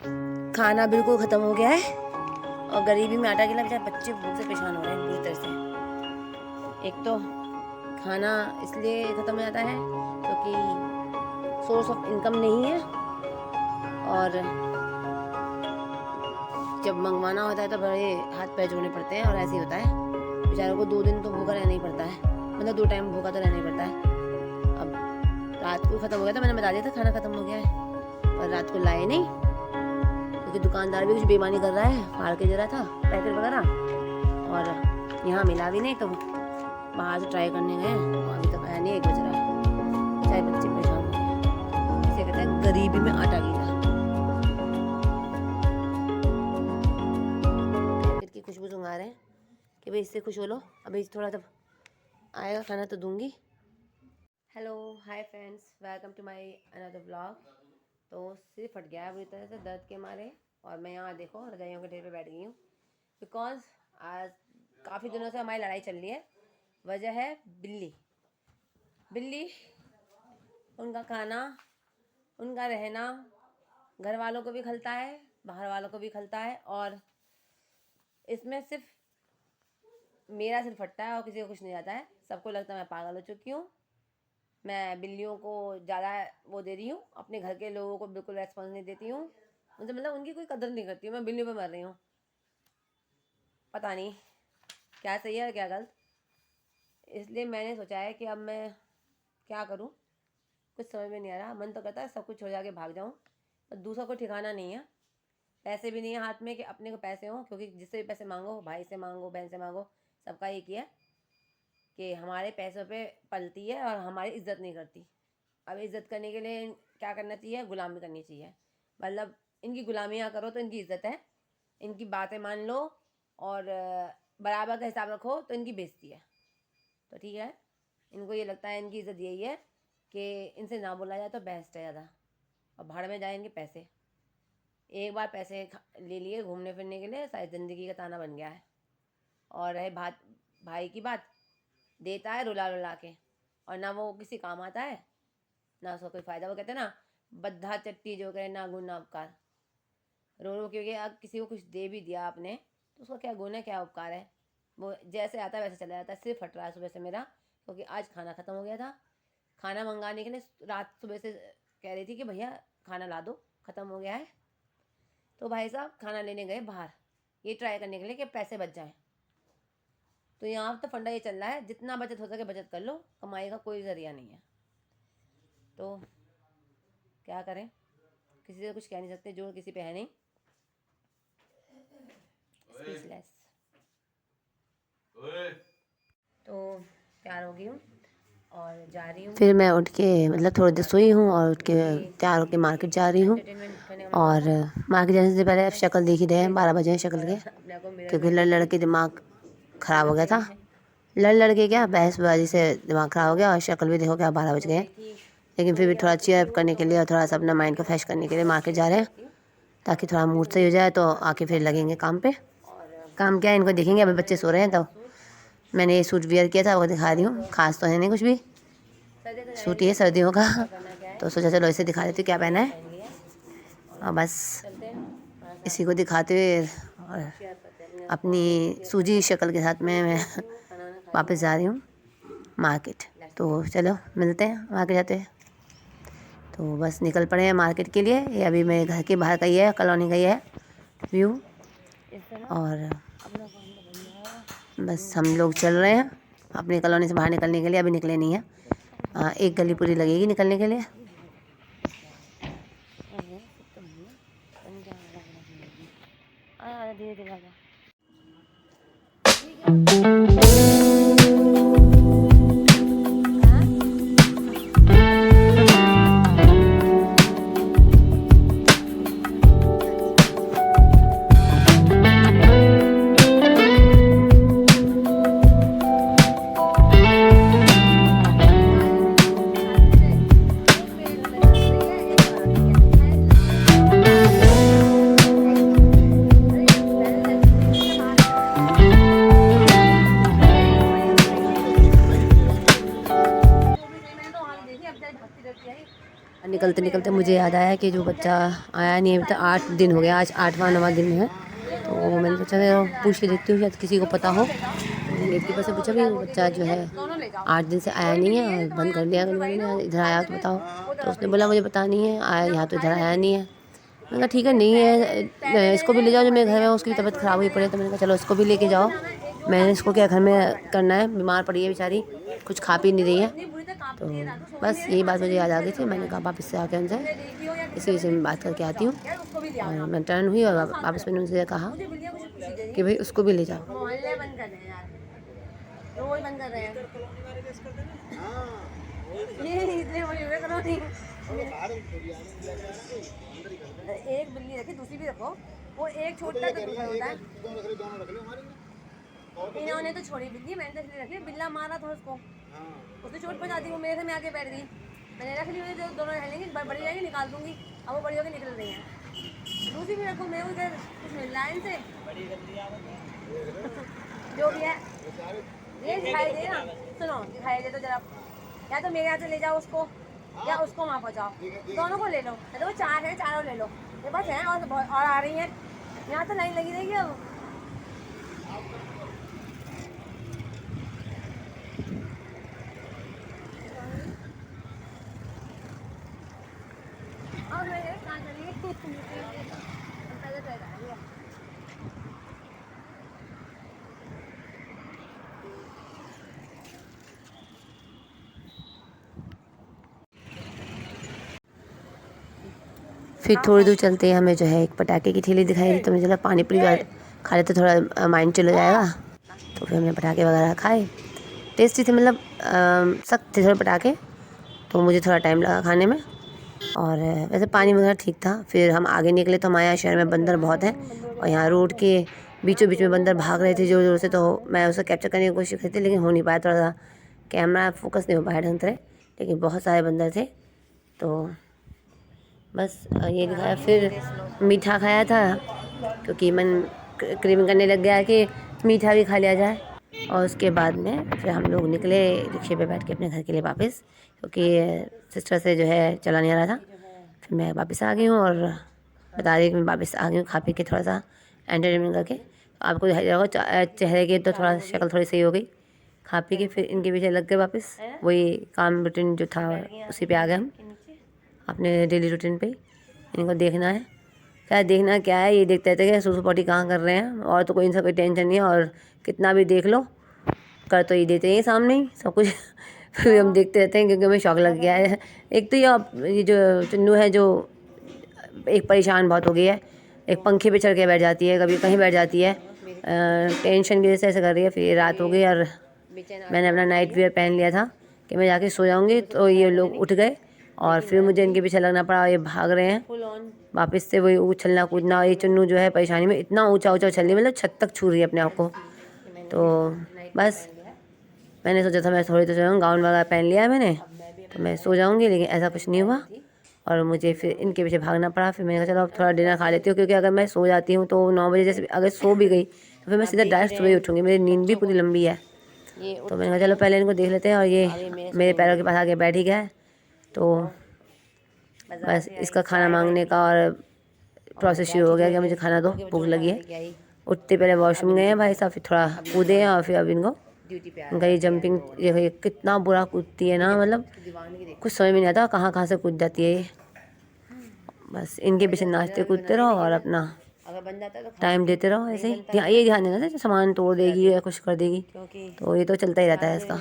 खाना बिल्कुल ख़त्म हो गया है और गरीबी में आटा गिला, बेचारे बच्चे भूख से परेशान हो रहे हैं पूरी तरह से। एक तो खाना इसलिए ख़त्म हो जाता है क्योंकि सोर्स ऑफ इनकम नहीं है, और जब मंगवाना होता है तो बड़े हाथ पैर जोड़ने पड़ते हैं, और ऐसे ही होता है बेचारों को 2 दिन तो भूखा रहना ही पड़ता है, मतलब 2 टाइम भूखा तो रहना ही पड़ता है। अब रात को ख़त्म हो गया था, मैंने बता दिया था खाना ख़त्म हो गया है, पर रात को लाए नहीं क्योंकि दुकानदार भी कुछ बेईमानी कर रहा है, फाड़ के दे रहा था पैकेट वगैरह, और यहाँ मिला भी नहीं तो बाहर से ट्राई करने गए, अभी तक आया नहीं, 1 बज रहा है। चाहे बच्चे परेशान हो गए, इसे कहते हैं गरीबी में आटा गीला। पैकेट की खुशबू सुंघा रहे हैं कि भाई इससे खुश हो लो, अभी थोड़ा जब आएगा खाना तो दूंगी। Hello hi friends, welcome to my another vlog. तो सिर फट गया है बुरी तरह से दर्द के मारे, और मैं यहाँ देखो रजाइयों के ढेर पे बैठ गई हूँ, बिकॉज आज काफ़ी दिनों से हमारी लड़ाई चल रही है। वजह है बिल्ली, उनका खाना, उनका रहना घर वालों को भी खलता है, बाहर वालों को भी खलता है, और इसमें सिर्फ मेरा सिर फटता है और किसी को कुछ नहीं आता है। सबको लगता है मैं पागल हो चुकी हूँ, मैं बिल्लियों को ज़्यादा वो दे रही हूँ, अपने घर के लोगों को बिल्कुल रेस्पॉन्स नहीं देती हूँ, उनसे मतलब उनकी कोई कदर नहीं करती हूँ, मैं बिल्लियों पे मर रही हूँ। पता नहीं क्या सही है क्या गलत, इसलिए मैंने सोचा है कि अब मैं क्या करूँ, कुछ समझ में नहीं आ रहा। मन तो करता है सब कुछ छोड़ जाके भाग जाऊँ, पर दूसरा को ठिकाना नहीं है, पैसे भी नहीं है हाथ में कि अपने को पैसे हों, क्योंकि जिससे भी पैसे मांगो, भाई से मांगो, बहन से मांगो, सबका एक ही है कि हमारे पैसों पे पलती है और हमारी इज्जत नहीं करती। अब इज्जत करने के लिए क्या करना चाहिए, गुलामी करनी चाहिए, मतलब इनकी गुलामियाँ करो तो इनकी इज्जत है, इनकी बातें मान लो और बराबर का हिसाब रखो तो इनकी बेइज्जती है। तो ठीक है, इनको ये लगता है इनकी इज्जत यही है कि इनसे ना बोला जाए तो बेस्ट है ज़्यादा, और भाड़ में जाए इनके पैसे। एक बार पैसे ले लिए घूमने फिरने के लिए, सारी ज़िंदगी का ताना बन गया है। और रहे भाई की बात, देता है रुला रुला के, और ना वो किसी काम आता है ना उसका कोई फ़ायदा। वो कहते हैं ना, बद्धा चट्टी जो करे ना गुण ना उपकार। रो रो क्योंकि अब किसी को कुछ दे भी दिया आपने तो उसका क्या गुण है, क्या उपकार है, वो जैसे आता है वैसे चला जाता है। सिर फट रहा है सुबह से मेरा, क्योंकि आज खाना ख़त्म हो गया था। खाना मंगाने के लिए रात सुबह से कह रही थी कि भैया खाना ला दो, ख़त्म हो गया है। तो भाई साहब खाना लेने गए बाहर, ये ट्राई करने के लिए कि पैसे बच जाएँ। तो यहाँ तो फंडा ये चल रहा है, जितना बचत हो सके बचत कर लो, कमाई का कोई ज़रिया नहीं है। तो क्या करें, किसी से कुछ कह नहीं सकते, जोर किसी पे है नहीं, स्पीचलेस। तो तैयार हो गई हूँ और जा रही हूँ। फिर मैं उठ के मतलब थोड़ी देर सोई हूँ और उठ के तैयार होके मार्केट जा रही हूँ। और मार्केट जाने से पहले शक्ल देख ही रहे हैं, 12 बजे हैं शक्ल के, क्योंकि लड़ के दिमाग ख़राब हो गया था। लड़ के क्या बहसबाजी से दिमाग ख़राब हो गया, और शक्ल भी देखो क्या 12 बज गए। लेकिन फिर भी थोड़ा चीयर अप करने के लिए और थोड़ा सा अपना माइंड को फ्रेश करने के लिए मार्केट जा रहे हैं, ताकि थोड़ा मूड सही हो जाए, तो आके फिर लगेंगे काम पे। काम क्या है, इनको देखेंगे, अभी बच्चे सो रहे हैं। तो मैंने ये सूट वियर किया था, वो दिखा रही हूँ, खास तो है नहीं कुछ भी, सूट ये सर्दियों का, तो सोचा चलो इसे दिखा देती हूँ क्या पहना है, और बस इसी को दिखाते हुए और अपनी सूजी शक्ल के साथ में मैं वापस जा रही हूँ मार्केट। तो चलो मिलते हैं मार्केट जाते हैं। तो बस निकल पड़े हैं मार्केट के लिए। ये अभी मेरे घर के बाहर का ही है, कॉलोनी का ही है व्यू, और बस हम लोग चल रहे हैं अपनी कॉलोनी से बाहर निकलने के लिए। अभी निकले नहीं है, एक गली पूरी लगेगी निकलने के लिए। धीरे निकलते निकलते मुझे याद आया कि जो बच्चा आया नहीं है अभी तक 8 दिन हो गया, आज 8वां दिन है। तो मैंने सोचा पूछ के देखती हूँ शायद किसी को पता हो। तो गेटकीपर से पूछा भी वो बच्चा जो है 8 दिन से आया नहीं है और बंद कर दिया आंगनबाड़ी ने, इधर आया तो बताओ। तो उसने बोला मुझे पता नहीं है, आया यहाँ तो इधर आया नहीं है। मैंने कहा ठीक है नहीं है, इसको भी ले जाओ जो मेरे घर में, उसकी तबीयत ख़राब हुई पड़ी। तो मैंने कहा चलो इसको भी लेके जाओ। मैंने इसको क्या घर में करना है, बीमार पड़ी है बेचारी, कुछ खा पी नहीं रही है। तो बस यही बात मुझे याद आ गई थी। मैंने कहा वापस से आके उनसे इसी विषय में बात करके आती हूँ। और मैं टर्न हुई और वापस मैंने उनसे कहा कि भाई उसको भी ले जाओ। मोहल्ले बंद कर रहे हैं यार, रोज बंद कर रहे हैं। ये इसलिए मुझे वे करो नहीं। एक बिल्ली रखी, दूसरी भी रखो। वो एक छोटा तो दूसरा होता है। इन्होंने तो छोड़ी बिल्ली, मैंने तो इसलिए रखी, बिल्ला मारा था उसको, उसको चोट पहुंचाती। वो मेरे में आके बैठ गई, मैंने रख ली हुई, जो दोनों रहेंगी, बड़ी जाएंगी निकाल दूंगी। अब वो बड़ी होकर निकल रही हैं। दूसरी भी रखो, मैं उधर कुछ मिल रहा है इनसे जो भी है। ये दिखाई दे ना, सुनो दिखाई दे तो जरा, या तो मेरे यहाँ से ले जाओ उसको या उसको वहाँ पहुँचाओ, दोनों को ले लो। तो 4 है, चारों ले लो, ये बस है। और आ रही हैं, यहाँ तो लाइन लगी रहेगी अब। और मेरे कहाँ चलिए पहले चल रही है। फिर थोड़ी दूर चलते ही हमें जो है एक पटाखे की ठेली दिखाई दी। तो मुझे लगा पानी पूरी खा लेते, थोड़ा माइंड चला जाएगा। तो फिर हमने पटाखे वगैरह खाए, टेस्टी थे, मतलब सख्त थे थोड़े पटाखे, तो मुझे थोड़ा टाइम लगा खाने में। और वैसे पानी वगैरह ठीक था। फिर हम आगे निकले तो हमारे यहाँ शहर में बंदर बहुत हैं और यहाँ रोड के बीचों बीच में बंदर भाग रहे थे ज़ोर ज़ोर से। तो मैं उसे कैप्चर करने की कोशिश की थी लेकिन हो नहीं पाया, थोड़ा सा कैमरा फोकस नहीं हो पाया ढंग से, लेकिन बहुत सारे बंदर थे। तो बस ये दिखाया। फिर मीठा खाया था क्योंकि मन क्रेविंग करने लग गया कि मीठा भी खा लिया जाए। और उसके बाद में फिर हम लोग निकले रिक्शे पे बैठ के अपने घर के लिए वापस, क्योंकि सिस्टर से जो है चला नहीं आ रहा था। फिर मैं वापस आ गई हूँ और बता रही कि मैं वापस आ गई हूँ खा पी के, थोड़ा सा एंटरटेनमेंट करके। आपको चेहरे की तो थोड़ा शक्ल थोड़ी सही हो गई खा पी के। फिर इनके पीछे लग गए वापस, वही काम रूटीन जो था उसी पे आ गए हम, अपने डेली रूटीन पे। इनको देखना है, क्या देखना क्या है, ये देखते रहते हैं सुसु पॉटी कहाँ कर रहे हैं, और तो कोई इनसे कोई टेंशन नहीं है। और कितना भी देख लो कर तो ये देते हैं सामने ही सब कुछ। फिर हम देखते रहते हैं क्योंकि हमें शौक लग गया है। एक तो ये जो चुन्नू है जो एक परेशान बहुत हो गई है, एक पंखे पे चढ़ के बैठ जाती है, कभी कहीं बैठ जाती है, टेंशन की वजह से ऐसे कर रही है। फिर रात हो गई और मैंने अपना नाइट वेयर पहन लिया था कि मैं जाके सो जाऊँगी। तो ये लोग उठ गए और फिर मुझे इनके पीछे लगना पड़ा। ये भाग रहे हैं वापस से, वही उछलना कूदना। ये चुन्नू जो है परेशानी में इतना ऊंचा ऊंचा उछल रही है, मतलब छत तक छू रही है अपने आप को। तो बस मैंने सोचा था मैं थोड़ी तो जाऊँ, गाउन वगैरह पहन लिया है मैंने, तो मैं सो जाऊँगी, लेकिन ऐसा कुछ नहीं हुआ और मुझे फिर इनके पीछे भागना पड़ा। फिर मैंने कहा चलो अब थोड़ा डिनर खा लेती हूँ, क्योंकि अगर मैं सो जाती हूँ तो 9 बजे जैसे अगर सो भी गई तो फिर मैं सीधा डायरेक्ट सुबह ही उठूँगी, मेरी नींद भी पूरी लंबी है। तो मैंने कहा चलो पहले इनको देख लेते हैं। और ये मेरे पैरों के पास आके बैठ ही गया है। तो बस इसका खाना मांगने का और प्रोसेस शुरू हो गया कि मुझे खाना दो, भूख लगी है। उठते पहले वॉशरूम गए हैं भाई साहब, फिर थोड़ा कूदे हैं और फिर अब इनको इनका ये जंपिंग, ये कितना बुरा कूदती है ना, मतलब कुछ समझ में नहीं आता कहाँ कहाँ से कूद जाती है ये। बस इनके पीछे नाचते कूदते रहो और अपना टाइम देते रहो ऐसे ही। ये ध्यान देना था सामान तोड़ देगी या कुछ कर देगी, तो ये तो चलता ही रहता है इसका,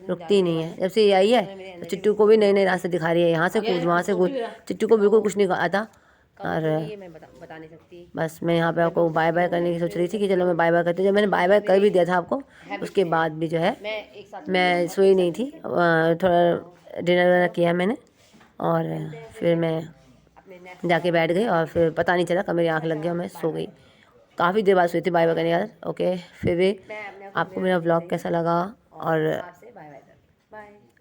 रुकती ही नहीं है। जब से ये आई है तो चिट्टू को भी नए नए रास्ते दिखा रही है, यहाँ से कूद वहाँ से कूद। चिट्टू को बिल्कुल कुछ नहीं आता। और बस मैं यहाँ पे आपको बाय बाय करने की सोच रही थी कि चलो मैं बाय बाय करती हूँ। जब मैंने बाय बाय कर भी दिया था आपको, उसके बाद भी जो है मैं सोई नहीं थी, थोड़ा डिनर वगैरह किया मैंने और फिर मैं जाके बैठ गई और फिर पता नहीं चला कब मेरी आँख लग गई और मैं सो गई। काफ़ी देर बाद सोई थी बाय बाय करने के बाद। ओके, फिर भी आपको मेरा व्लॉग कैसा लगा और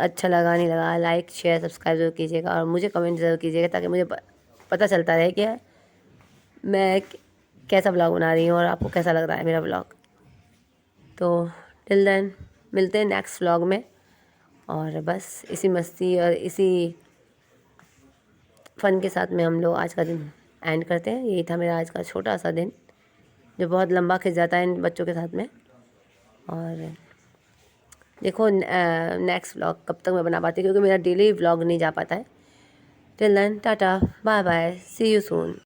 अच्छा लगा नहीं लगा, लाइक शेयर सब्सक्राइब जरूर कीजिएगा और मुझे कमेंट ज़रूर कीजिएगा, ताकि मुझे पता चलता रहे कि मैं कैसा व्लॉग बना रही हूँ और आपको कैसा लग रहा है मेरा व्लॉग। तो टिल देन मिलते हैं नेक्स्ट व्लॉग में, और बस इसी मस्ती और इसी फ़न के साथ में हम लोग आज का दिन एंड करते हैं। यही था मेरा आज का छोटा सा दिन, जो बहुत लंबा खिंच जाता है इन बच्चों के साथ में। और देखो नेक्स्ट व्लॉग कब तक मैं बना पाती हूँ, क्योंकि मेरा डेली व्लॉग नहीं जा पाता है। Till then tata bye bye, see you soon.